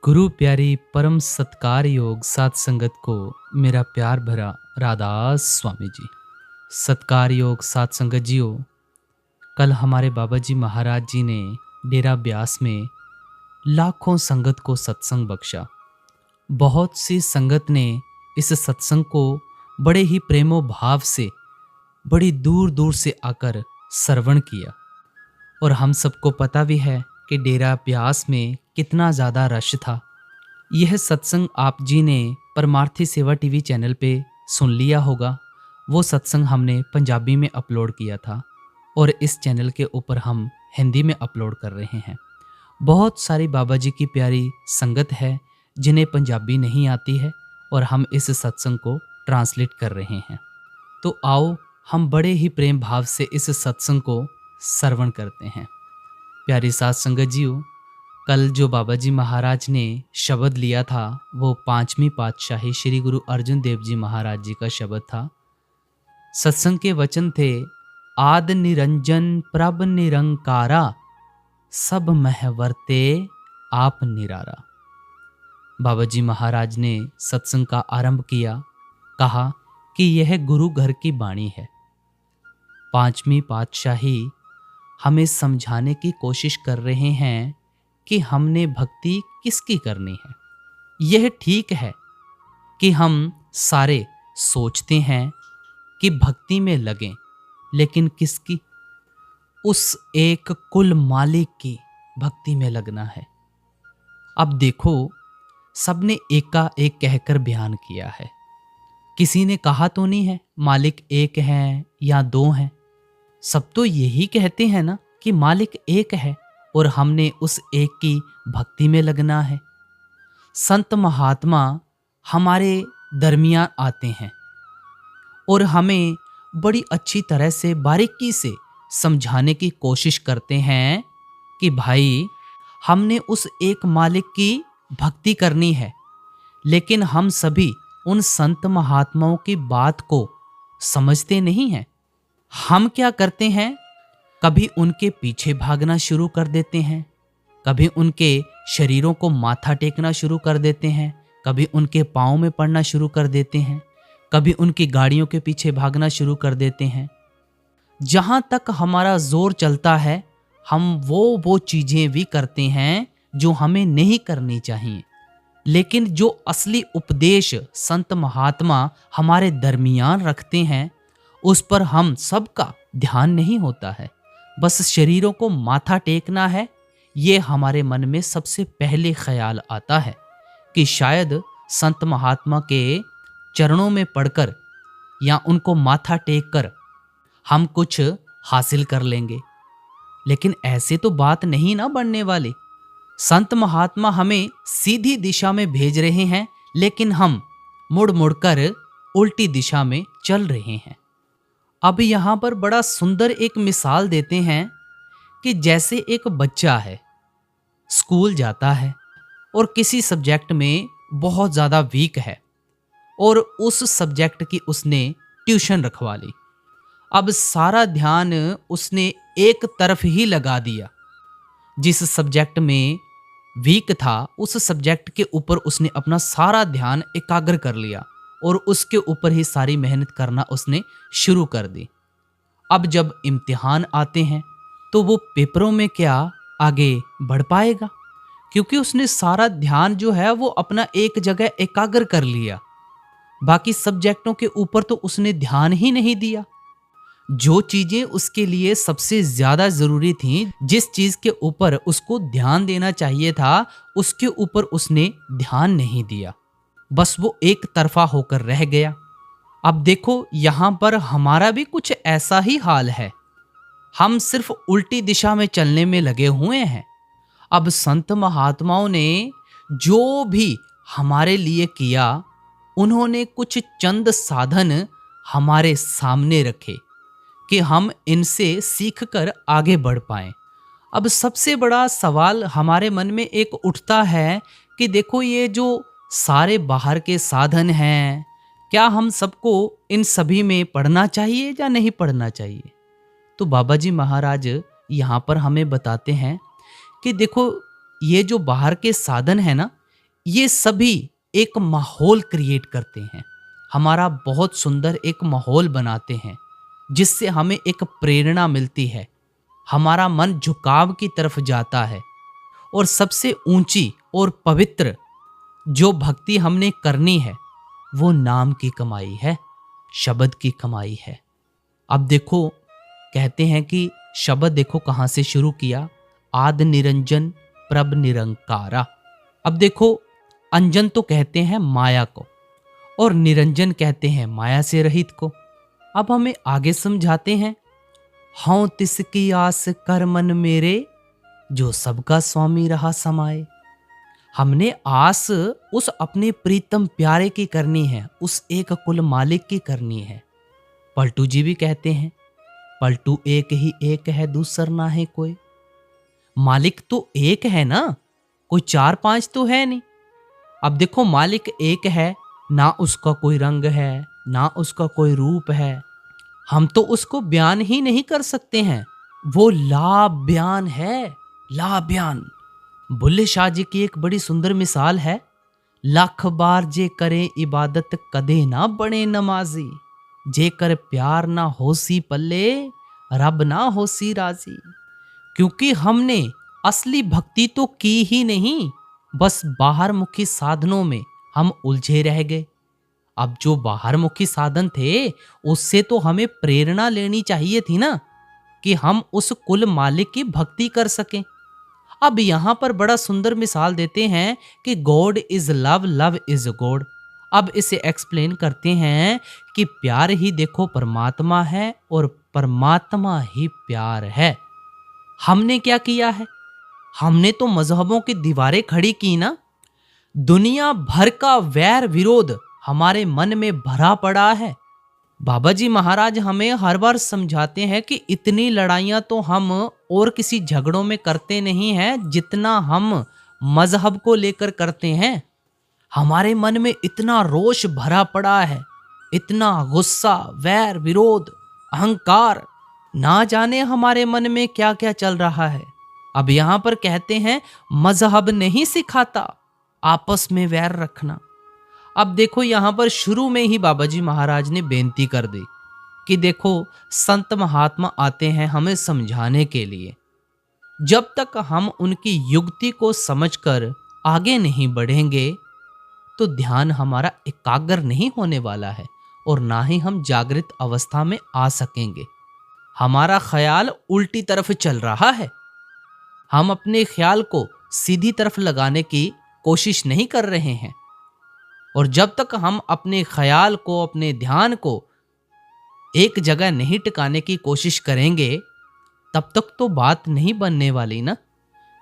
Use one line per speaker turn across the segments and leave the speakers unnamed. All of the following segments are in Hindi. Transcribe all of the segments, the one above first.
गुरु प्यारी परम सत्कार योग सात संगत को मेरा प्यार भरा राधास स्वामी जी। सत्कार योग सात संगत जियो, कल हमारे बाबा जी महाराज जी ने डेरा ब्यास में लाखों संगत को सत्संग बख्शा। बहुत सी संगत ने इस सत्संग को बड़े ही प्रेमो भाव से बड़ी दूर दूर से आकर श्रवण किया। और हम सबको पता भी है कि डेरा ब्यास में कितना ज़्यादा रश था। यह सत्संग आप जी ने परमार्थी सेवा टीवी चैनल पे सुन लिया होगा। वो सत्संग हमने पंजाबी में अपलोड किया था और इस चैनल के ऊपर हम हिंदी में अपलोड कर रहे हैं। बहुत सारी बाबा जी की प्यारी संगत है जिन्हें पंजाबी नहीं आती है और हम इस सत्संग को ट्रांसलेट कर रहे हैं। तो आओ हम बड़े ही प्रेम भाव से इस सत्संग को श्रवण करते हैं। प्यारी सात संगत जीओ, कल जो बाबा जी महाराज ने शब्द लिया था वो पांचवी पातशाही श्री गुरु अर्जुन देव जी महाराज जी का शब्द था। सत्संग के वचन थे, आद निरंजन प्रभ निरंकारा, सब महवर्ते आप निरारा। बाबा जी महाराज ने सत्संग का आरंभ किया, कहा कि यह गुरु घर की वाणी है। पांचवी पातशाही हमें समझाने की कोशिश कर रहे हैं कि हमने भक्ति किसकी करनी है। यह ठीक है कि हम सारे सोचते हैं कि भक्ति में लगें, लेकिन किसकी? उस एक कुल मालिक की भक्ति में लगना है। अब देखो, सबने एक का एक कहकर बयान किया है। किसी ने कहा तो नहीं है मालिक एक है या दो हैं। सब तो यही कहते हैं ना कि मालिक एक है और हमने उस एक की भक्ति में लगना है। संत महात्मा हमारे दरमियान आते हैं और हमें बड़ी अच्छी तरह से बारीकी से समझाने की कोशिश करते हैं कि भाई हमने उस एक मालिक की भक्ति करनी है। लेकिन हम सभी उन संत महात्माओं की बात को समझते नहीं हैं। हम क्या करते हैं, कभी उनके पीछे भागना शुरू कर देते हैं, कभी उनके शरीरों को माथा टेकना शुरू कर देते हैं, कभी उनके पाँव में पड़ना शुरू कर देते हैं, कभी उनकी गाड़ियों के पीछे भागना शुरू कर देते हैं। जहाँ तक हमारा जोर चलता है हम वो चीज़ें भी करते हैं जो हमें नहीं करनी चाहिए। लेकिन जो असली उपदेश संत महात्मा हमारे दरमियान रखते हैं उस पर हम सबका ध्यान नहीं होता है। बस शरीरों को माथा टेकना है, ये हमारे मन में सबसे पहले ख्याल आता है कि शायद संत महात्मा के चरणों में पड़कर या उनको माथा टेक कर हम कुछ हासिल कर लेंगे। लेकिन ऐसे तो बात नहीं ना बनने वाली। संत महात्मा हमें सीधी दिशा में भेज रहे हैं, लेकिन हम मुड़ मुड़ कर उल्टी दिशा में चल रहे हैं। अब यहाँ पर बड़ा सुंदर एक मिसाल देते हैं कि जैसे एक बच्चा है, स्कूल जाता है और किसी सब्जेक्ट में बहुत ज़्यादा वीक है और उस सब्जेक्ट की उसने ट्यूशन रखवा ली। अब सारा ध्यान उसने एक तरफ ही लगा दिया। जिस सब्जेक्ट में वीक था उस सब्जेक्ट के ऊपर उसने अपना सारा ध्यान एकाग्र कर लिया और उसके ऊपर ही सारी मेहनत करना उसने शुरू कर दी। अब जब इम्तिहान आते हैं तो वो पेपरों में क्या आगे बढ़ पाएगा, क्योंकि उसने सारा ध्यान जो है वो अपना एक जगह एकाग्र कर लिया। बाकी सब्जेक्टों के ऊपर तो उसने ध्यान ही नहीं दिया। जो चीजें उसके लिए सबसे ज्यादा जरूरी थी, जिस चीज के ऊपर उसको ध्यान देना चाहिए था, उसके ऊपर उसने ध्यान नहीं दिया। बस वो एक तरफा होकर रह गया। अब देखो, यहां पर हमारा भी कुछ ऐसा ही हाल है। हम सिर्फ उल्टी दिशा में चलने में लगे हुए हैं। अब संत महात्माओं ने जो भी हमारे लिए किया, उन्होंने कुछ चंद साधन हमारे सामने रखे कि हम इनसे सीखकर आगे बढ़ पाएं। अब सबसे बड़ा सवाल हमारे मन में एक उठता है कि देखो, ये जो सारे बाहर के साधन हैं, क्या हम सबको इन सभी में पढ़ना चाहिए या नहीं पढ़ना चाहिए? तो बाबा जी महाराज यहाँ पर हमें बताते हैं कि देखो, ये जो बाहर के साधन है ना, ये सभी एक माहौल क्रिएट करते हैं, हमारा बहुत सुंदर एक माहौल बनाते हैं, जिससे हमें एक प्रेरणा मिलती है, हमारा मन झुकाव की तरफ जाता है। और सबसे ऊंची और पवित्र जो भक्ति हमने करनी है वो नाम की कमाई है, शब्द की कमाई है। अब देखो, कहते हैं कि शब्द देखो कहाँ से शुरू किया, आद निरंजन प्रभ निरंकारा। अब देखो, अंजन तो कहते हैं माया को और निरंजन कहते हैं माया से रहित को। अब हमें आगे समझाते हैं, हाँ तिसकी आस कर मन मेरे, जो सबका स्वामी रहा समाए। हमने आस उस अपने प्रीतम प्यारे की करनी है, उस एक कुल मालिक की करनी है। पलटू जी भी कहते हैं, पलटू एक ही एक है, दूसर ना है कोई। मालिक तो एक है ना, कोई चार पांच तो है नहीं। अब देखो, मालिक एक है, ना उसका कोई रंग है, ना उसका कोई रूप है, हम तो उसको बयान ही नहीं कर सकते हैं। वो ला बयान है, ला बयान। बुल्ले शाह जी की एक बड़ी सुंदर मिसाल है, लाख बार जे करे इबादत कदे ना बने नमाजी, जे कर प्यार ना होसी पल्ले रब ना होसी राजी। क्योंकि हमने असली भक्ति तो की ही नहीं, बस बाहर मुखी साधनों में हम उलझे रह गए। अब जो बाहर मुखी साधन थे उससे तो हमें प्रेरणा लेनी चाहिए थी ना, कि हम उस कुल मालिक की भक्ति कर सकें। अब यहां पर बड़ा सुंदर मिसाल देते हैं कि God is love, love is God. अब इसे एक्सप्लेन करते हैं कि प्यार ही देखो परमात्मा है और परमात्मा ही प्यार है। हमने क्या किया है, हमने तो मजहबों की दीवारें खड़ी की ना। दुनिया भर का वैर विरोध हमारे मन में भरा पड़ा है। बाबा जी महाराज हमें हर बार समझाते हैं कि इतनी लड़ाइयां तो हम और किसी झगड़ों में करते नहीं हैं जितना हम मजहब को लेकर करते हैं। हमारे मन में इतना रोष भरा पड़ा है, इतना गुस्सा, वैर विरोध, अहंकार, ना जाने हमारे मन में क्या क्या चल रहा है। अब यहां पर कहते हैं मजहब नहीं सिखाता आपस में वैर रखना। अब देखो, यहां पर शुरू में ही बाबा जी महाराज ने बेनती कर दी कि देखो, संत महात्मा आते हैं हमें समझाने के लिए, जब तक हम उनकी युक्ति को समझकर आगे नहीं बढ़ेंगे तो ध्यान हमारा एकाग्र नहीं होने वाला है और ना ही हम जागृत अवस्था में आ सकेंगे। हमारा ख्याल उल्टी तरफ चल रहा है, हम अपने ख्याल को सीधी तरफ लगाने की कोशिश नहीं कर रहे हैं। और जब तक हम अपने ख्याल को, अपने ध्यान को एक जगह नहीं टिकाने की कोशिश करेंगे, तब तक तो बात नहीं बनने वाली ना।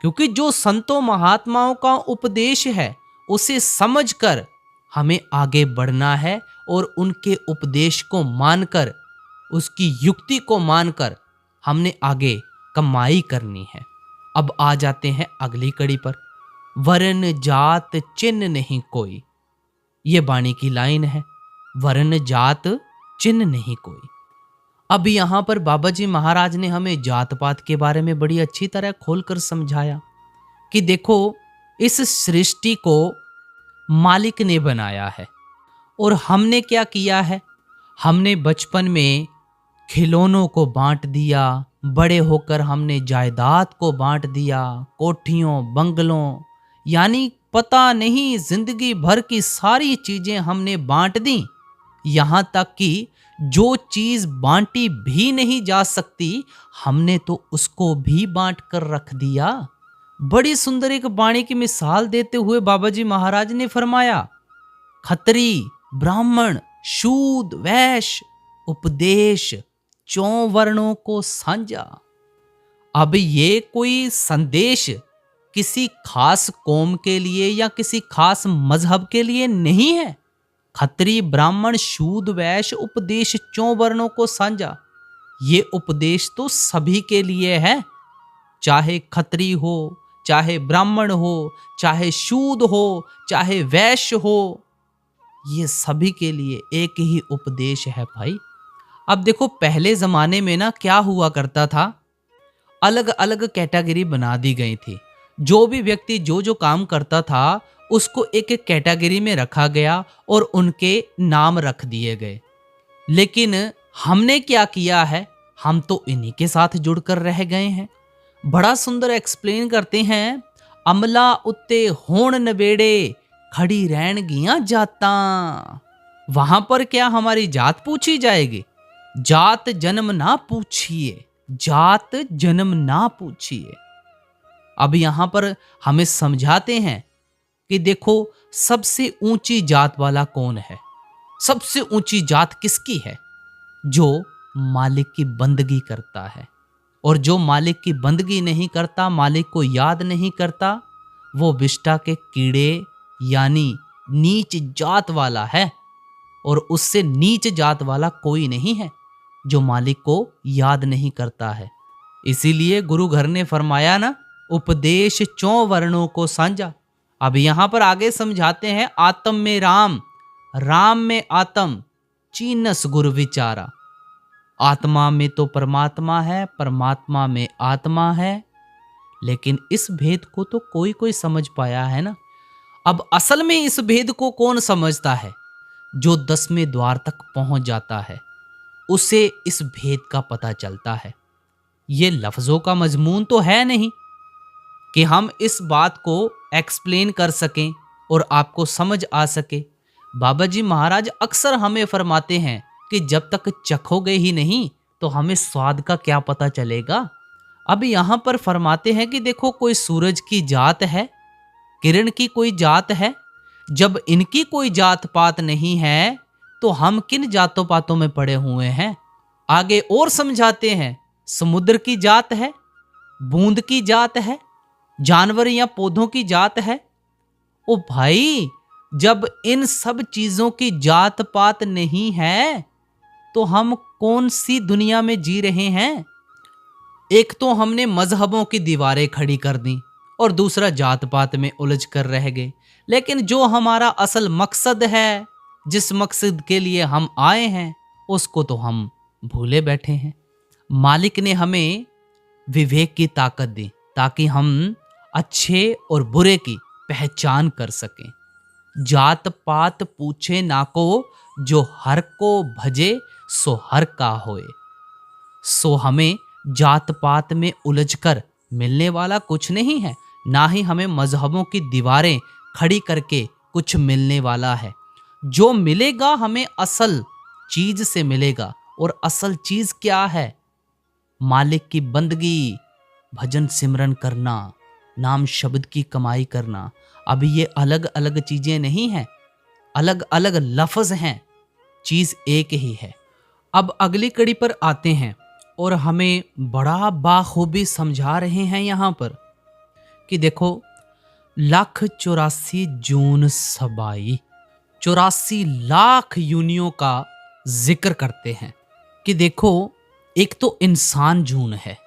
क्योंकि जो संतों महात्माओं का उपदेश है उसे समझकर हमें आगे बढ़ना है और उनके उपदेश को मानकर, उसकी युक्ति को मानकर हमने आगे कमाई करनी है। अब आ जाते हैं अगली कड़ी पर, वर्ण जात चिन्ह नहीं कोई। ये बाणी की लाइन है, वर्ण जात चिन्ह नहीं कोई। अब यहां पर बाबा जी महाराज ने हमें जात पात के बारे में बड़ी अच्छी तरह खोलकर समझाया कि देखो, इस सृष्टि को मालिक ने बनाया है और हमने क्या किया है, हमने बचपन में खिलौनों को बांट दिया, बड़े होकर हमने जायदाद को बांट दिया, कोठियों बंगलों, यानी पता नहीं जिंदगी भर की सारी चीजें हमने बांट दी। यहां तक कि जो चीज बांटी भी नहीं जा सकती हमने तो उसको भी बांट कर रख दिया। बड़ी सुंदर एक वाणी की मिसाल देते हुए बाबा जी महाराज ने फरमाया, खत्री ब्राह्मण शूद्र वैश्य उपदेश चौं वर्णों को साझा। अब ये कोई संदेश किसी खास कौम के लिए या किसी खास मजहब के लिए नहीं है। खत्री ब्राह्मण शूद्र वैश्य उपदेश चौं वर्णों को साझा, ये उपदेश तो सभी के लिए है, चाहे खत्री हो, चाहे ब्राह्मण हो, चाहे शूद्र हो, चाहे वैश्य हो, ये सभी के लिए एक ही उपदेश है भाई। अब देखो, पहले जमाने में ना क्या हुआ करता था, अलग अलग कैटेगरी बना दी गई थी। जो भी व्यक्ति जो जो काम करता था उसको एक एक कैटेगरी में रखा गया और उनके नाम रख दिए गए। लेकिन हमने क्या किया है, हम तो इन्हीं के साथ जुड़कर रह गए हैं। बड़ा सुंदर एक्सप्लेन करते हैं, अमला उत्ते होण नवेड़े खड़ी रहन गियां जाता। वहां पर क्या हमारी जात पूछी जाएगी? जात जन्म ना पूछिए, जात जन्म ना पूछिए। अब यहां पर हमें समझाते हैं कि देखो, सबसे ऊंची जात वाला कौन है? सबसे ऊंची जात किसकी है? जो मालिक की बंदगी करता है। और जो मालिक की बंदगी नहीं करता, मालिक को याद नहीं करता, वो विष्ठा के कीड़े यानी नीच जात वाला है। और उससे नीच जात वाला कोई नहीं है जो मालिक को याद नहीं करता है। इसीलिए गुरु घर ने फरमाया ना, उपदेश 4 वर्णों को साझा। अब यहां पर आगे समझाते हैं, आत्म में राम, राम में आत्म, चीनस गुरु विचारा। आत्मा में तो परमात्मा है, परमात्मा में आत्मा है, लेकिन इस भेद को तो कोई कोई समझ पाया है ना। अब असल में इस भेद को कौन समझता है? जो 10वें द्वार तक पहुंच जाता है, उसे इस भेद का पता चलता है। ये लफ्जों का मजमून तो है नहीं कि हम इस बात को एक्सप्लेन कर सकें और आपको समझ आ सके। बाबा जी महाराज अक्सर हमें फरमाते हैं कि जब तक चखोगे ही नहीं तो हमें स्वाद का क्या पता चलेगा। अब यहाँ पर फरमाते हैं कि देखो, कोई सूरज की जात है, किरण की कोई जात है। जब इनकी कोई जात पात नहीं है तो हम किन जातों पातों में पड़े हुए हैं? आगे और समझाते हैं, समुद्र की जात है, बूंद की जात है, जानवर या पौधों की जात है। ओ भाई, जब इन सब चीजों की जात पात नहीं है तो हम कौन सी दुनिया में जी रहे हैं? एक तो हमने मजहबों की दीवारें खड़ी कर दी और दूसरा जात पात में उलझ कर रह गए। लेकिन जो हमारा असल मकसद है, जिस मकसद के लिए हम आए हैं, उसको तो हम भूले बैठे हैं। मालिक ने हमें विवेक की ताकत दी ताकि हम अच्छे और बुरे की पहचान कर सकें। जात पात पूछे ना को, जो हर को भजे सो हर का होए। सो हमें जात पात में उलझकर मिलने वाला कुछ नहीं है, ना ही हमें मजहबों की दीवारें खड़ी करके कुछ मिलने वाला है। जो मिलेगा हमें असल चीज से मिलेगा। और असल चीज क्या है? मालिक की बंदगी, भजन सिमरन करना, नाम शब्द की कमाई करना। अब ये अलग अलग चीजें नहीं हैं, अलग अलग लफ्ज हैं, चीज एक ही है। अब अगली कड़ी पर आते हैं और हमें बड़ा बाखूबी समझा रहे हैं यहां पर कि देखो, 1,84 जून सबाई, 84 लाख यूनियों का जिक्र करते हैं कि देखो, एक तो इंसान जून है,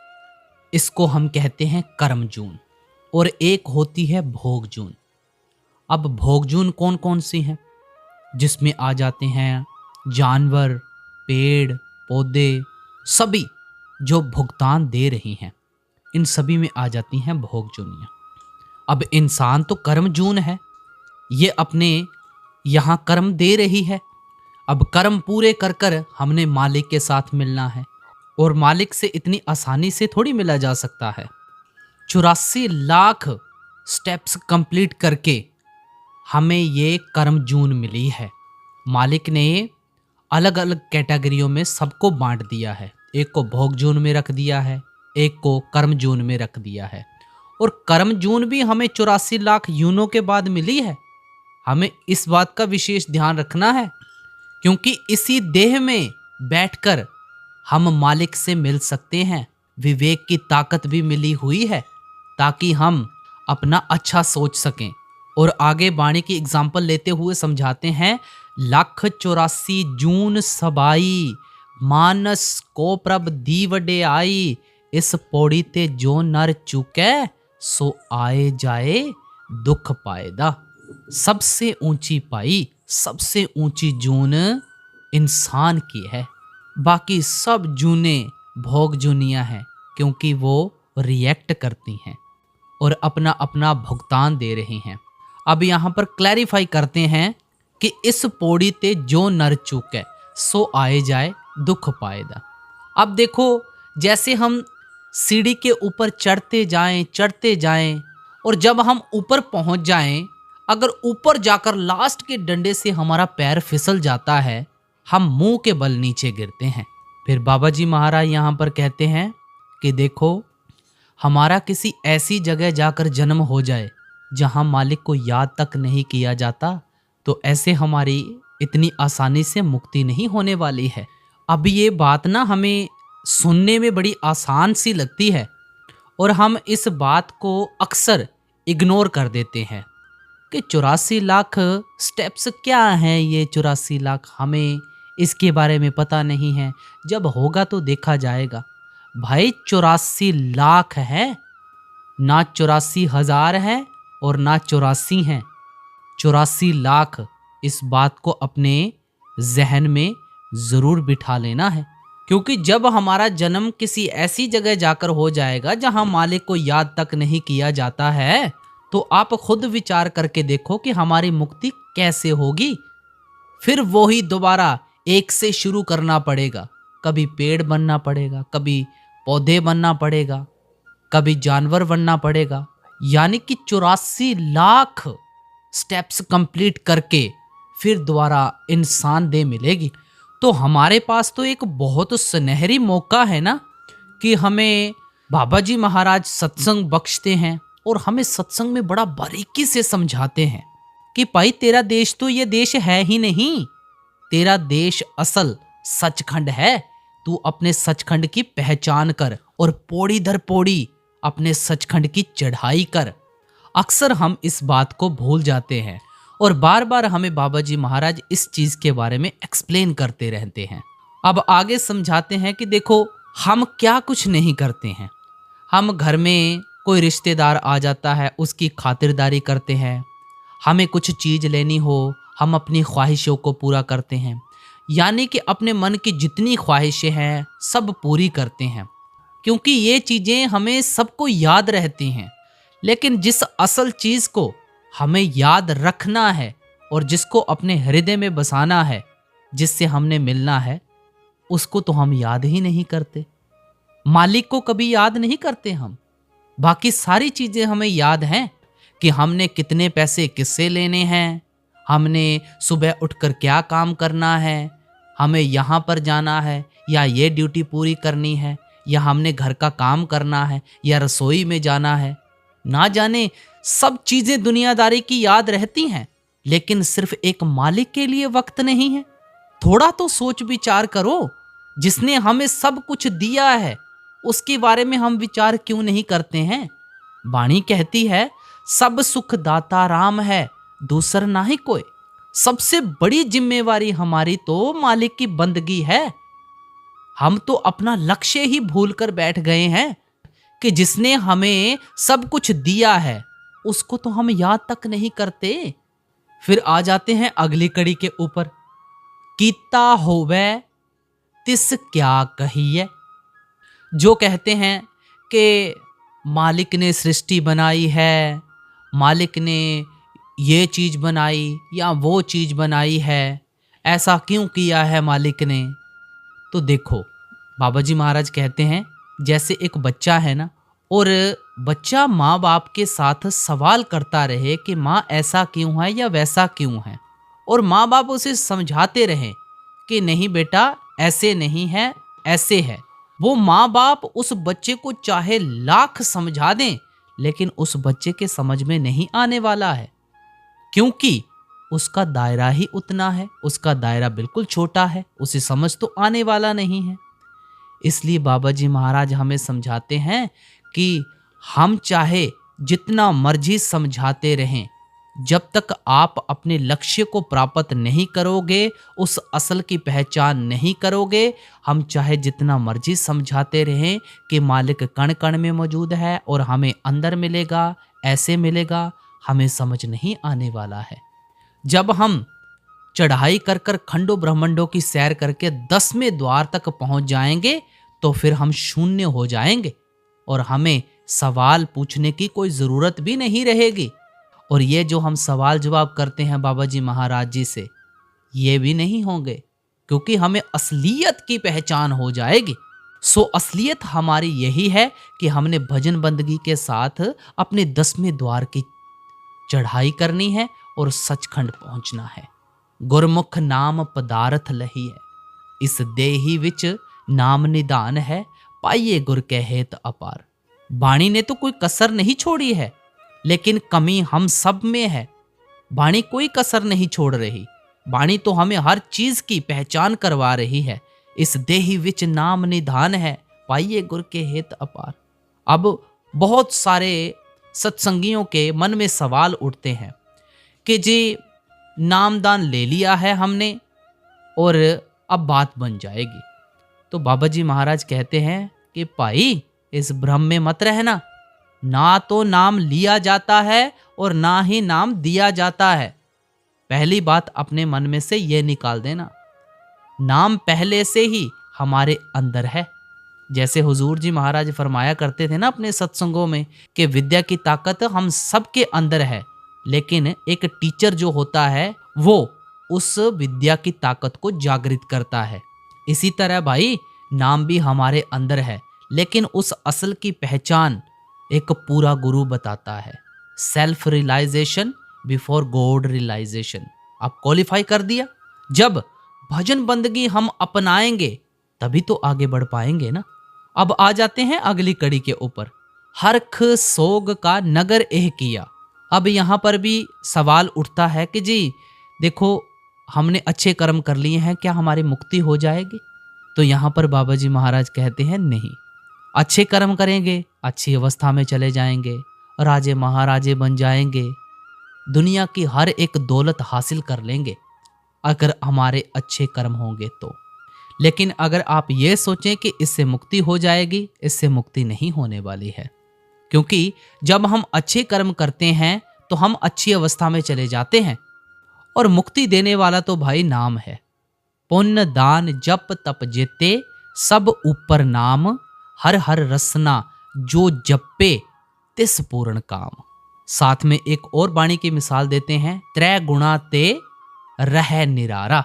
इसको हम कहते हैं कर्म जून, और एक होती है भोग जून। अब भोग जून कौन कौन सी हैं? जिसमें आ जाते हैं जानवर, पेड़ पौधे, सभी जो भुगतान दे रही हैं, इन सभी में आ जाती हैं भोग जूनियां। अब इंसान तो कर्म जून है, ये अपने यहां कर्म दे रही है। अब कर्म पूरे कर कर हमने मालिक के साथ मिलना है, और मालिक से इतनी आसानी से थोड़ी मिला जा सकता है। 84 लाख स्टेप्स कंप्लीट करके हमें ये कर्म जून मिली है। मालिक ने अलग अलग कैटेगरियों में सबको बांट दिया है। एक को भोग जून में रख दिया है, एक को कर्म जून में रख दिया है। और कर्म जून भी हमें 84 लाख यूनों के बाद मिली है। हमें इस बात का विशेष ध्यान रखना है, क्योंकि इसी देह में बैठकर हम मालिक से मिल सकते हैं। विवेक की ताकत भी मिली हुई है ताकि हम अपना अच्छा सोच सकें। और आगे वाणी की एग्जाम्पल लेते हुए समझाते हैं, 1,84 जून सबाई, मानस को प्रभ दीवडे आई। इस पौड़ी ते जो नर चुके, सो आए जाए दुख पाएदा। सबसे ऊंची पाई, सबसे ऊंची जून इंसान की है। बाकी सब जूने भोग जूनियां हैं, क्योंकि वो रिएक्ट करती हैं और अपना अपना भुगतान दे रही हैं। अब यहाँ पर क्लैरिफाई करते हैं कि इस पौड़ी ते जो नर चूके सो आए जाए दुख पाएदा। अब देखो, जैसे हम सीढ़ी के ऊपर चढ़ते जाएं और जब हम ऊपर पहुंच जाएं, अगर ऊपर जाकर लास्ट के डंडे से हमारा पैर फिसल जाता है, हम मुंह के बल नीचे गिरते हैं। फिर बाबा जी महाराज यहाँ पर कहते हैं कि देखो, हमारा किसी ऐसी जगह जाकर जन्म हो जाए जहाँ मालिक को याद तक नहीं किया जाता, तो ऐसे हमारी इतनी आसानी से मुक्ति नहीं होने वाली है। अब ये बात ना हमें सुनने में बड़ी आसान सी लगती है और हम इस बात को अक्सर इग्नोर कर देते हैं कि 84 लाख स्टेप्स क्या हैं, ये 84 लाख, हमें इसके बारे में पता नहीं है, जब होगा तो देखा जाएगा। भाई 84 लाख है, ना 84,000 है और ना 84 हैं, 84 लाख। इस बात को अपने जहन में ज़रूर बिठा लेना है, क्योंकि जब हमारा जन्म किसी ऐसी जगह जाकर हो जाएगा जहां मालिक को याद तक नहीं किया जाता है, तो आप खुद विचार करके देखो कि हमारी मुक्ति कैसे होगी। फिर वो ही दोबारा एक से शुरू करना पड़ेगा। कभी पेड़ बनना पड़ेगा, कभी पौधे बनना पड़ेगा, कभी जानवर बनना पड़ेगा, यानी कि 84 लाख स्टेप्स कंप्लीट करके फिर दोबारा इंसान देह मिलेगी। तो हमारे पास तो एक बहुत सुनहरी मौका है ना कि हमें बाबा जी महाराज सत्संग बख्शते हैं और हमें सत्संग में बड़ा बारीकी से समझाते हैं कि भाई तेरा देश तो ये देश है ही नहीं, तेरा देश असल सचखंड है। तू अपने सचखंड की पहचान कर और पौड़ी दर पौड़ी अपने सचखंड की चढ़ाई कर। अक्सर हम इस बात को भूल जाते हैं और बार बार हमें बाबा जी महाराज इस चीज के बारे में एक्सप्लेन करते रहते हैं। अब आगे समझाते हैं कि देखो, हम क्या कुछ नहीं करते हैं। हम घर में कोई रिश्तेदार आ जाता है, उसकी खातिरदारी करते हैं। हमें कुछ चीज लेनी हो, हम अपनी ख्वाहिशों को पूरा करते हैं, यानी कि अपने मन की जितनी ख्वाहिशें हैं सब पूरी करते हैं, क्योंकि ये चीजें हमें सबको याद रहती हैं। लेकिन जिस असल चीज को हमें याद रखना है और जिसको अपने हृदय में बसाना है, जिससे हमने मिलना है, उसको तो हम याद ही नहीं करते। मालिक को कभी याद नहीं करते हम। बाकी सारी चीजें हमें याद हैं कि हमने कितने पैसे किससे लेने हैं, हमने सुबह उठकर क्या काम करना है, हमें यहाँ पर जाना है या ये ड्यूटी पूरी करनी है, या हमने घर का काम करना है या रसोई में जाना है। ना जाने सब चीजें दुनियादारी की याद रहती हैं, लेकिन सिर्फ एक मालिक के लिए वक्त नहीं है। थोड़ा तो सोच विचार करो, जिसने हमें सब कुछ दिया है उसके बारे में हम विचार क्यों नहीं करते हैं। वाणी कहती है, सब सुख दाता राम है, दूसर ना ही कोई। सबसे बड़ी जिम्मेवारी हमारी तो मालिक की बंदगी है। हम तो अपना लक्ष्य ही भूल कर बैठ गए हैं कि जिसने हमें सब कुछ दिया है उसको तो हम याद तक नहीं करते। फिर आ जाते हैं अगली कड़ी के ऊपर, कीता होवे तिस क्या कहिए। जो कहते हैं कि मालिक ने सृष्टि बनाई है, मालिक ने ये चीज बनाई या वो चीज बनाई है, ऐसा क्यों किया है मालिक ने। तो देखो, बाबा जी महाराज कहते हैं, जैसे एक बच्चा है ना, और बच्चा माँ बाप के साथ सवाल करता रहे कि माँ ऐसा क्यों है या वैसा क्यों है, और माँ बाप उसे समझाते रहे कि नहीं बेटा ऐसे नहीं है, ऐसे है। वो माँ बाप उस बच्चे को चाहे लाख समझा दें, लेकिन उस बच्चे के समझ में नहीं आने वाला है, क्योंकि उसका दायरा ही उतना है, उसका दायरा बिल्कुल छोटा है, उसे समझ तो आने वाला नहीं है। इसलिए बाबा जी महाराज हमें समझाते हैं कि हम चाहे जितना मर्जी समझाते रहें, जब तक आप अपने लक्ष्य को प्राप्त नहीं करोगे, उस असल की पहचान नहीं करोगे, हम चाहे जितना मर्जी समझाते रहें कि मालिक कण कण में मौजूद है और हमें अंदर मिलेगा, ऐसे मिलेगा, हमें समझ नहीं आने वाला है। जब हम चढ़ाई कर कर खंडों ब्रह्मांडों की सैर करके 10वें द्वार तक पहुंच जाएंगे, तो फिर हम शून्य हो जाएंगे और हमें सवाल पूछने की कोई जरूरत भी नहीं रहेगी। और ये जो हम सवाल जवाब करते हैं बाबा जी महाराज जी से, ये भी नहीं होंगे, क्योंकि हमें असलियत की पहचान हो जाएगी। सो असलियत हमारी यही है कि हमने भजन बंदगी के साथ अपने 10वें द्वार की चढ़ाई करनी है और सचखंड पहुंचना है। गुरमुख नाम पदार्थ लही है, इस देही विच नाम निदान है, पाइये गुर के हेत अपार। बाणी ने तो कोई कसर नहीं छोड़ी है, लेकिन कमी हम सब में है। बाणी कोई कसर नहीं छोड़ रही, बाणी तो हमें हर चीज की पहचान करवा रही है। इस देही विच नाम निधान है, पाइये गुर के हेत अपार। अब बहुत सारे सत्संगियों के मन में सवाल उठते हैं कि जी नामदान ले लिया है हमने और अब बात बन जाएगी। तो बाबा जी महाराज कहते हैं कि भाई इस भ्रम में मत रहना, ना तो नाम लिया जाता है और ना ही नाम दिया जाता है। पहली बात अपने मन में से ये निकाल देना, नाम पहले से ही हमारे अंदर है। जैसे हुजूर जी महाराज फरमाया करते थे ना अपने सत्संगों में कि विद्या की ताकत हम सबके अंदर है, लेकिन एक टीचर जो होता है वो उस विद्या की ताकत को जागृत करता है। इसी तरह भाई नाम भी हमारे अंदर है, लेकिन उस असल की पहचान एक पूरा गुरु बताता है। Self realization before God realization. आप क्वालिफाई कर दिया। जब भजन बंदगी हम अपनाएंगे तभी तो आगे बढ़ पाएंगे ना। अब आ जाते हैं अगली कड़ी के ऊपर, हरख सोग का नगर एह किया। अब यहाँ पर भी सवाल उठता है कि जी देखो हमने अच्छे कर्म कर लिए हैं, क्या हमारी मुक्ति हो जाएगी? तो यहाँ पर बाबा जी महाराज कहते हैं नहीं, अच्छे कर्म करेंगे अच्छी अवस्था में चले जाएंगे, राजे महाराजे बन जाएंगे, दुनिया की हर एक दौलत हासिल कर लेंगे अगर हमारे अच्छे कर्म होंगे तो। लेकिन अगर आप ये सोचें कि इससे मुक्ति हो जाएगी, इससे मुक्ति नहीं होने वाली है। क्योंकि जब हम अच्छे कर्म करते हैं तो हम अच्छी अवस्था में चले जाते हैं, और मुक्ति देने वाला तो भाई नाम है। पुण्य दान जप तप जेते, सब ऊपर नाम, हर हर रसना जो जपे तिस पूर्ण काम। साथ में एक और वाणी की मिसाल देते हैं, त्रै गुणा ते रह निरारा।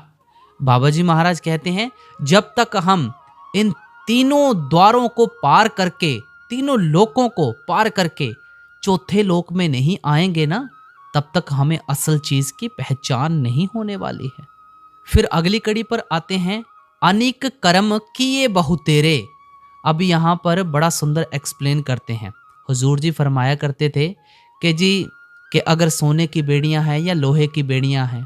बाबा जी महाराज कहते हैं जब तक हम इन तीनों द्वारों को पार करके, तीनों लोकों को पार करके चौथे लोक में नहीं आएंगे ना, तब तक हमें असल चीज की पहचान नहीं होने वाली है। फिर अगली कड़ी पर आते हैं, अनेक कर्म किए बहुतेरे। अब यहाँ पर बड़ा सुंदर एक्सप्लेन करते हैं। हुजूर जी फरमाया करते थे कि जी कि अगर सोने की बेड़ियां हैं या लोहे की बेड़ियां हैं,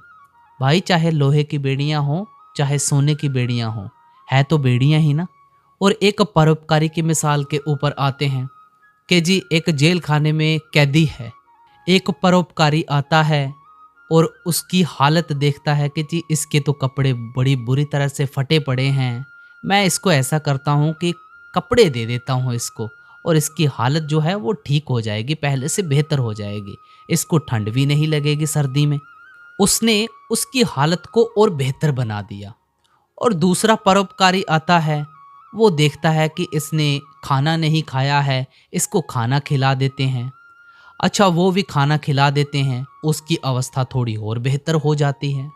भाई चाहे लोहे की बेड़ियां हो चाहे सोने की बेड़ियां हो, है तो बेड़ियां ही ना। और एक परोपकारी की मिसाल के ऊपर आते हैं कि जी एक जेल खाने में कैदी है, एक परोपकारी आता है और उसकी हालत देखता है कि जी इसके तो कपड़े बड़ी बुरी तरह से फटे पड़े हैं, मैं इसको ऐसा करता हूँ कि कपड़े दे देता हूँ इसको, और इसकी हालत जो है वो ठीक हो जाएगी, पहले से बेहतर हो जाएगी, इसको ठंड भी नहीं लगेगी सर्दी में। उसने उसकी हालत को और बेहतर बना दिया। और दूसरा परोपकारी आता है, वो देखता है कि इसने खाना नहीं खाया है, इसको खाना खिला देते हैं। अच्छा वो भी खाना खिला देते हैं, उसकी अवस्था थोड़ी और बेहतर हो जाती है।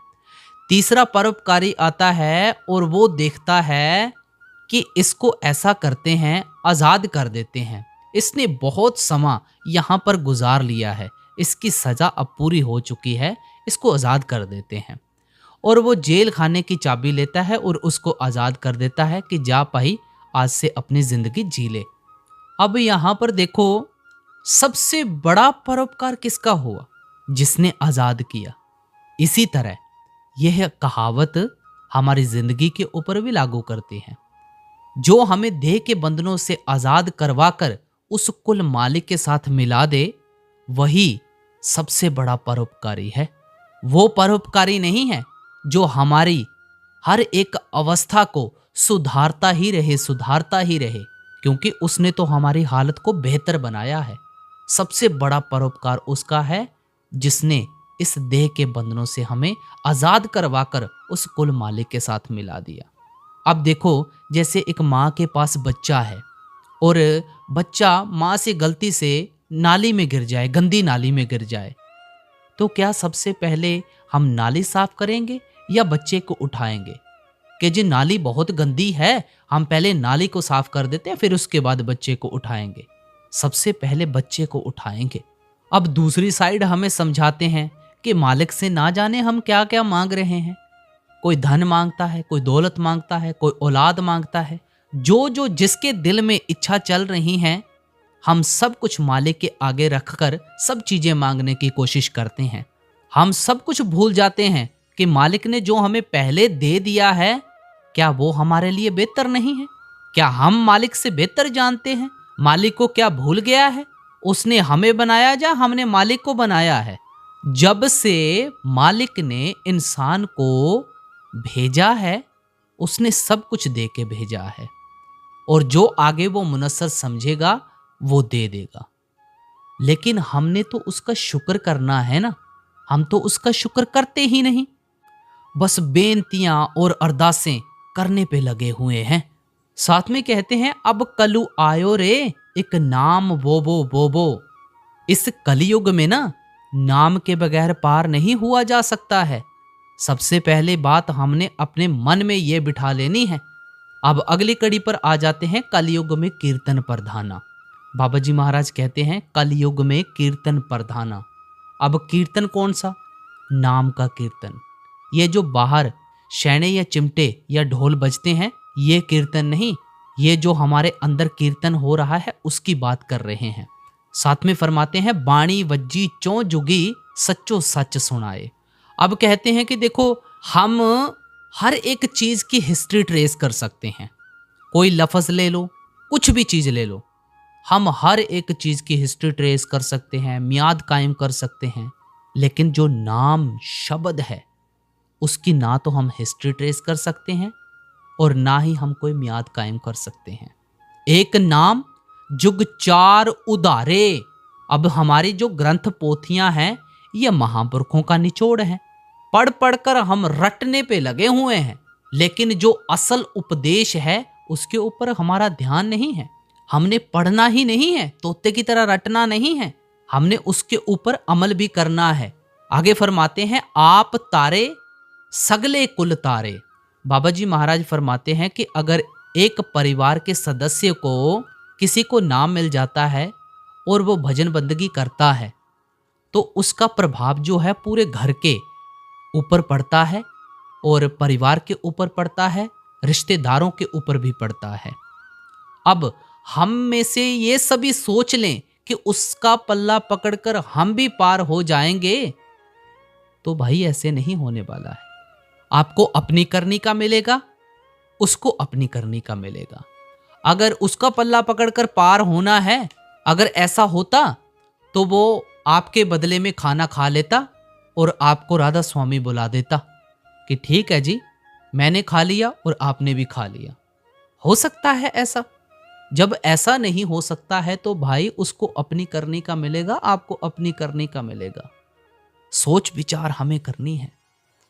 तीसरा परोपकारी आता है और वो देखता है कि इसको ऐसा करते हैं, आज़ाद कर देते हैं, इसने बहुत समय यहाँ पर गुजार लिया है, इसकी सज़ा अब पूरी हो चुकी है, इसको आज़ाद कर देते हैं। और वो जेल खाने की चाबी लेता है और उसको आज़ाद कर देता है कि जा भाई आज से अपनी ज़िंदगी जी ले। अब यहाँ पर देखो सबसे बड़ा परोपकार किसका हुआ? जिसने आज़ाद किया। इसी तरह यह कहावत हमारी ज़िंदगी के ऊपर भी लागू करती है। जो हमें देह के बंधनों से आज़ाद करवाकर उस कुल मालिक के साथ मिला दे, वही सबसे बड़ा परोपकारी है। वो परोपकारी नहीं है जो हमारी हर एक अवस्था को सुधारता ही रहे, सुधारता ही रहे, क्योंकि उसने तो हमारी हालत को बेहतर बनाया है। सबसे बड़ा परोपकार उसका है जिसने इस देह के बंधनों से हमें आज़ाद करवाकर उस कुल मालिक के साथ मिला दिया। अब देखो जैसे एक माँ के पास बच्चा है और बच्चा माँ से गलती से नाली में गिर जाए, गंदी नाली में गिर जाए, तो क्या सबसे पहले हम नाली साफ करेंगे या बच्चे को उठाएंगे कि जी नाली बहुत गंदी है, हम पहले नाली को साफ कर देते हैं फिर उसके बाद बच्चे को उठाएंगे। सबसे पहले बच्चे को उठाएंगे। अब दूसरी साइड हमें समझाते हैं कि मालिक से ना जाने हम क्या क्या मांग रहे हैं। कोई धन मांगता है, कोई दौलत मांगता है, कोई औलाद मांगता है। जो जो जिसके दिल में इच्छा चल रही हैं, हम सब कुछ मालिक के आगे रखकर सब चीजें मांगने की कोशिश करते हैं। हम सब कुछ भूल जाते हैं कि मालिक ने जो हमें पहले दे दिया है, क्या वो हमारे लिए बेहतर नहीं है? क्या हम मालिक से बेहतर जानते हैं? मालिक को क्या भूल गया है? उसने हमें बनाया या हमने मालिक को बनाया है? जब से मालिक ने इंसान को भेजा है, उसने सब कुछ दे के भेजा है, और जो आगे वो मुनस्सर समझेगा वो दे देगा। लेकिन हमने तो उसका शुक्र करना है ना, हम तो उसका शुक्र करते ही नहीं, बस बेनतियां और अरदासें करने पे लगे हुए हैं। साथ में कहते हैं अब कलु आयो रे, एक नाम वो। इस कलयुग में ना नाम के बगैर पार नहीं हुआ जा सकता है। सबसे पहले बात हमने अपने मन में ये बिठा लेनी है। अब अगली कड़ी पर आ जाते हैं, कलयुग में कीर्तन प्रधाना। बाबा जी महाराज कहते हैं कलयुग में कीर्तन प्रधाना। अब कीर्तन कौन सा? नाम का कीर्तन। ये जो बाहर शैने या चिमटे या ढोल बजते हैं, ये कीर्तन नहीं, ये जो हमारे अंदर कीर्तन हो रहा है उसकी बात कर रहे हैं। साथ में फरमाते हैं बाणी वज्जी चौं जुगी, सच्चो सच सुनाए। अब कहते हैं कि देखो, हम हर एक चीज की हिस्ट्री ट्रेस कर सकते हैं। कोई लफ्ज ले लो, कुछ भी चीज ले लो, हम हर एक चीज की हिस्ट्री ट्रेस कर सकते हैं, मियाद कायम कर सकते हैं। लेकिन जो नाम शब्द है, उसकी ना तो हम हिस्ट्री ट्रेस कर सकते हैं और ना ही हम कोई मियाद कायम कर सकते हैं। एक नाम जुग चार उदारे। अब हमारी जो ग्रंथ पोथियां हैं, ये महापुरुषों का निचोड़ है। पढ़ पढ़कर हम रटने पे लगे हुए हैं, लेकिन जो असल उपदेश है उसके ऊपर हमारा ध्यान नहीं है। हमने पढ़ना ही नहीं है, तोते की तरह रटना नहीं है, हमने उसके ऊपर अमल भी करना है। आगे फरमाते हैं आप तारे सगले कुल तारे। बाबा जी महाराज फरमाते हैं कि अगर एक परिवार के सदस्य को किसी को नाम मिल जाता है और वो भजन बंदगी करता है, तो उसका प्रभाव जो है पूरे घर के ऊपर पड़ता है और परिवार के ऊपर पड़ता है, रिश्तेदारों के ऊपर भी पड़ता है। अब हम में से ये सभी सोच लें कि उसका पल्ला पकड़कर हम भी पार हो जाएंगे, तो भाई ऐसे नहीं होने वाला है। आपको अपनी करनी का मिलेगा, उसको अपनी करनी का मिलेगा। अगर उसका पल्ला पकड़कर पार होना है, अगर ऐसा होता तो वो आपके बदले में खाना खा लेता और आपको राधा स्वामी बुला देता कि ठीक है जी, मैंने खा लिया और आपने भी खा लिया। हो सकता है ऐसा? जब ऐसा नहीं हो सकता है तो भाई उसको अपनी करनी का मिलेगा, आपको अपनी करनी का मिलेगा। सोच विचार हमें करनी है।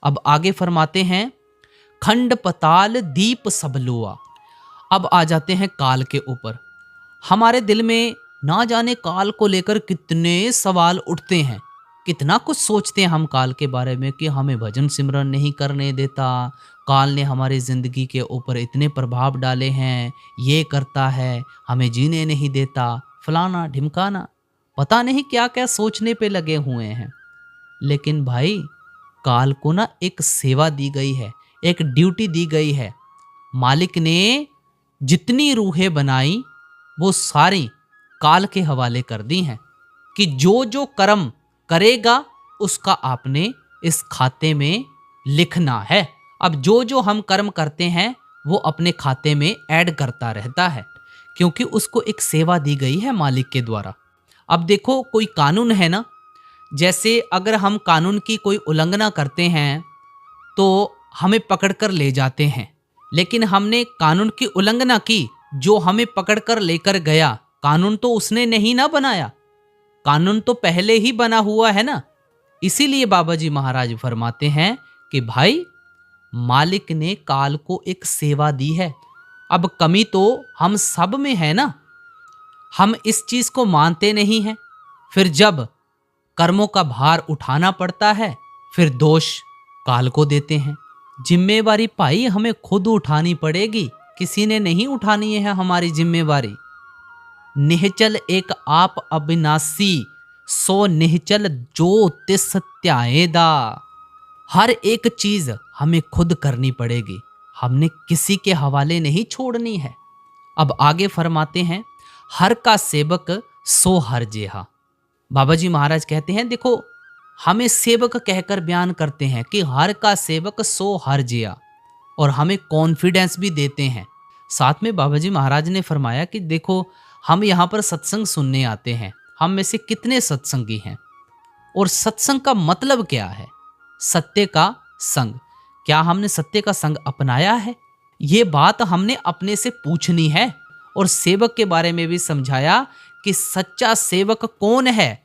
अब आगे फरमाते हैं खंड पताल दीप सबलुआ। अब आ जाते हैं काल के ऊपर। हमारे दिल में ना जाने काल को लेकर कितने सवाल उठते हैं, कितना कुछ सोचते हैं हम काल के बारे में कि हमें भजन सिमरन नहीं करने देता, काल ने हमारी जिंदगी के ऊपर इतने प्रभाव डाले हैं, ये करता है, हमें जीने नहीं देता, फलाना ढिमकाना, पता नहीं क्या क्या सोचने पे लगे हुए हैं। लेकिन भाई काल को ना एक सेवा दी गई है, एक ड्यूटी दी गई है। मालिक ने जितनी रूहें बनाई वो सारी काल के हवाले कर दी हैं कि जो जो कर्म करेगा उसका आपने इस खाते में लिखना है। अब जो जो हम कर्म करते हैं वो अपने खाते में ऐड करता रहता है, क्योंकि उसको एक सेवा दी गई है मालिक के द्वारा। अब देखो, कोई कानून है ना, जैसे अगर हम कानून की कोई उल्लंघना करते हैं तो हमें पकड़कर ले जाते हैं, लेकिन हमने कानून की उल्लंघना की, जो हमें पकड़कर लेकर गया कानून तो उसने नहीं ना बनाया, कानून तो पहले ही बना हुआ है ना। इसीलिए बाबा जी महाराज फरमाते हैं कि भाई मालिक ने काल को एक सेवा दी है। अब कमी तो हम सब में है ना, हम इस चीज को मानते नहीं हैं। फिर जब कर्मों का भार उठाना पड़ता है, फिर दोष काल को देते हैं। जिम्मेवारी भाई हमें खुद उठानी पड़ेगी, किसी ने नहीं उठानी है हमारी जिम्मेवारी। निहचल एक आप अविनाशी, सो निहचल जो तिस त्याएदा। हर एक चीज हमें खुद करनी पड़ेगी, हमने किसी के हवाले नहीं छोड़नी है। अब आगे फरमाते हैं, हर का सेवक सो हर जेहा। बाबा जी महाराज कहते हैं, देखो हमें सेवक कहकर बयान करते हैं कि हर का सेवक सो हर जिया, और हमें कॉन्फिडेंस भी देते हैं। साथ में बाबा जी महाराज ने फरमाया कि देखो हम यहाँ पर सत्संग सुनने आते हैं, हम में से कितने सत्संगी हैं, और सत्संग का मतलब क्या है? सत्य का संग। क्या हमने सत्य का संग अपनाया है? ये बात हमने अपने से पूछनी है। और सेवक के बारे में भी समझाया कि सच्चा सेवक कौन है?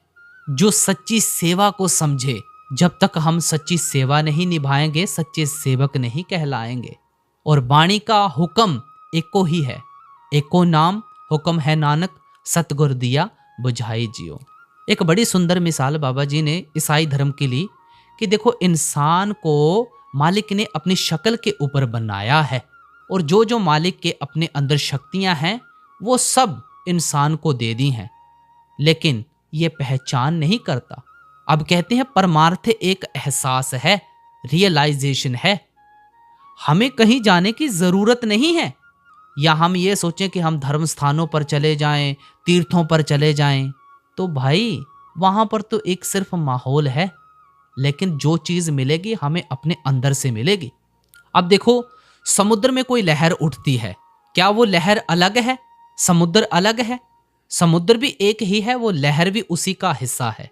जो सच्ची सेवा को समझे। जब तक हम सच्ची सेवा नहीं निभाएंगे, सच्चे सेवक नहीं कहलाएंगे। और वाणी का हुक्म एको ही है, एको नाम हुक्म है नानक, सतगुर दिया बुझाई जियो। एक बड़ी सुंदर मिसाल बाबा जी ने ईसाई धर्म की ली कि देखो इंसान को मालिक ने अपनी शक्ल के ऊपर बनाया है, और जो जो मालिक के अपने अंदर शक्तियां हैं वो सब इंसान को दे दी हैं, लेकिन ये पहचान नहीं करता। अब कहते हैं परमार्थ एक एहसास है, रियलाइजेशन है। हमें कहीं जाने की जरूरत नहीं है, या हम ये सोचें कि हम धर्म स्थानों पर चले जाएं, तीर्थों पर चले जाएं, तो भाई वहां पर तो एक सिर्फ माहौल है, लेकिन जो चीज मिलेगी हमें अपने अंदर से मिलेगी। अब देखो समुद्र में कोई लहर उठती है, क्या वो लहर अलग है? समुद्र अलग है? समुद्र भी एक ही है, वो लहर भी उसी का हिस्सा है।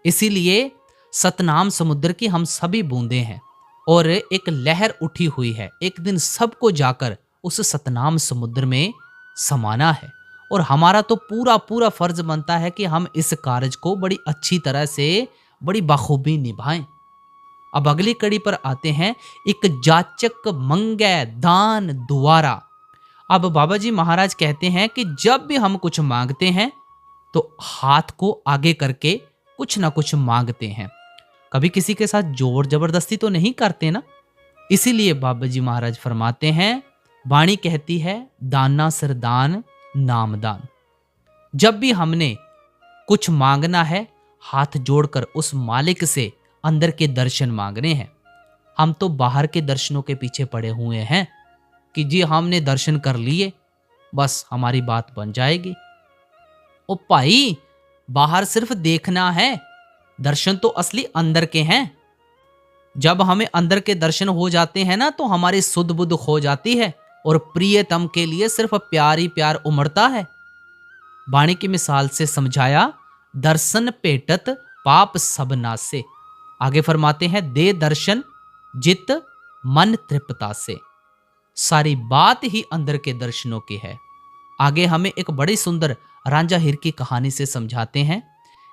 इसीलिए सतनाम समुद्र की हम सभी बूंदे हैं, और एक लहर उठी हुई है। एक दिन सबको जाकर उस सतनाम समुद्र में समाना है, और हमारा तो पूरा पूरा फर्ज बनता है कि हम इस कार्य को बड़ी अच्छी तरह से, बड़ी बखूबी निभाएं। अब अगली कड़ी पर आते हैं, एक जाचक मंगे दान दुआरा। अब बाबा जी महाराज कहते हैं कि जब भी हम कुछ मांगते हैं तो हाथ को आगे करके कुछ ना कुछ मांगते हैं, कभी किसी के साथ जोर जबरदस्ती तो नहीं करते ना। इसीलिए बाबा जी महाराज फरमाते हैं, वाणी कहती है दाना सरदान नामदान। जब भी हमने कुछ मांगना है, हाथ जोड़कर उस मालिक से अंदर के दर्शन मांगने हैं। हम तो बाहर के दर्शनों के पीछे पड़े हुए हैं कि जी हमने दर्शन कर लिए, बस हमारी बात बन जाएगी। ओ भाई, बाहर सिर्फ देखना है, दर्शन तो असली अंदर के हैं। जब हमें अंदर के दर्शन हो जाते हैं ना, तो हमारी सुध बुध हो जाती है, और प्रियतम के लिए सिर्फ प्यार ही प्यार उमड़ता है। वाणी की मिसाल से समझाया, दर्शन पेटत पाप सब नासे। आगे फरमाते हैं, दे दर्शन जित मन तृप्ता से। सारी बात ही अंदर के दर्शनों की है। आगे हमें एक बड़ी सुंदर रांझा हीर की कहानी से समझाते हैं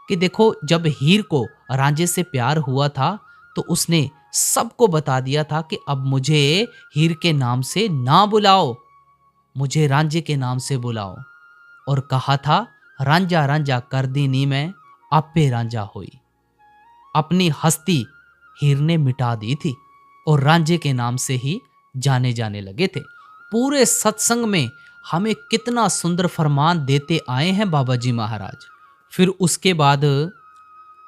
कि देखो जब हीर को रांझे से प्यार हुआ था, तो उसने सबको बता दिया था कि अब मुझे हीर के नाम से ना बुलाओ, मुझे रांझे के नाम से बुलाओ। और कहा था, रांझा रांझा कर दीनी मैं, आपे रांझा हुई। अपनी हस्ती हीर ने मिटा दी थी, और रांझे के नाम से ही जाने जाने लगे थे। पूरे सत्संग में हमें कितना सुंदर फरमान देते आए हैं बाबा जी महाराज। फिर उसके बाद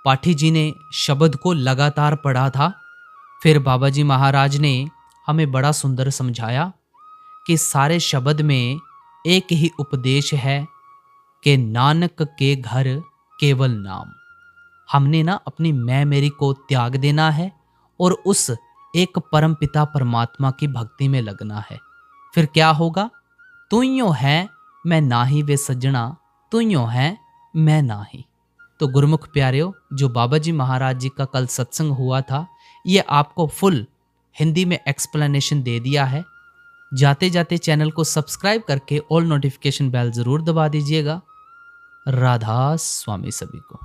पाठी जी ने शब्द को लगातार पढ़ा था। फिर बाबा जी महाराज ने हमें बड़ा सुंदर समझाया कि सारे शब्द में एक ही उपदेश है कि नानक के घर केवल नाम। हमने ना अपनी मैं मेरी को त्याग देना है, और उस एक परम पिता परमात्मा की भक्ति में लगना है। फिर क्या होगा? तू यो है मैं नाही वे सज्जना, तू यो है मैं नाही। तो गुरुमुख प्यारेओ, जो बाबा जी महाराज जी का कल सत्संग हुआ था, ये आपको फुल हिंदी में एक्सप्लेनेशन दे दिया है। जाते जाते चैनल को सब्सक्राइब करके ऑल नोटिफिकेशन बेल जरूर दबा दीजिएगा। राधा स्वामी सभी को।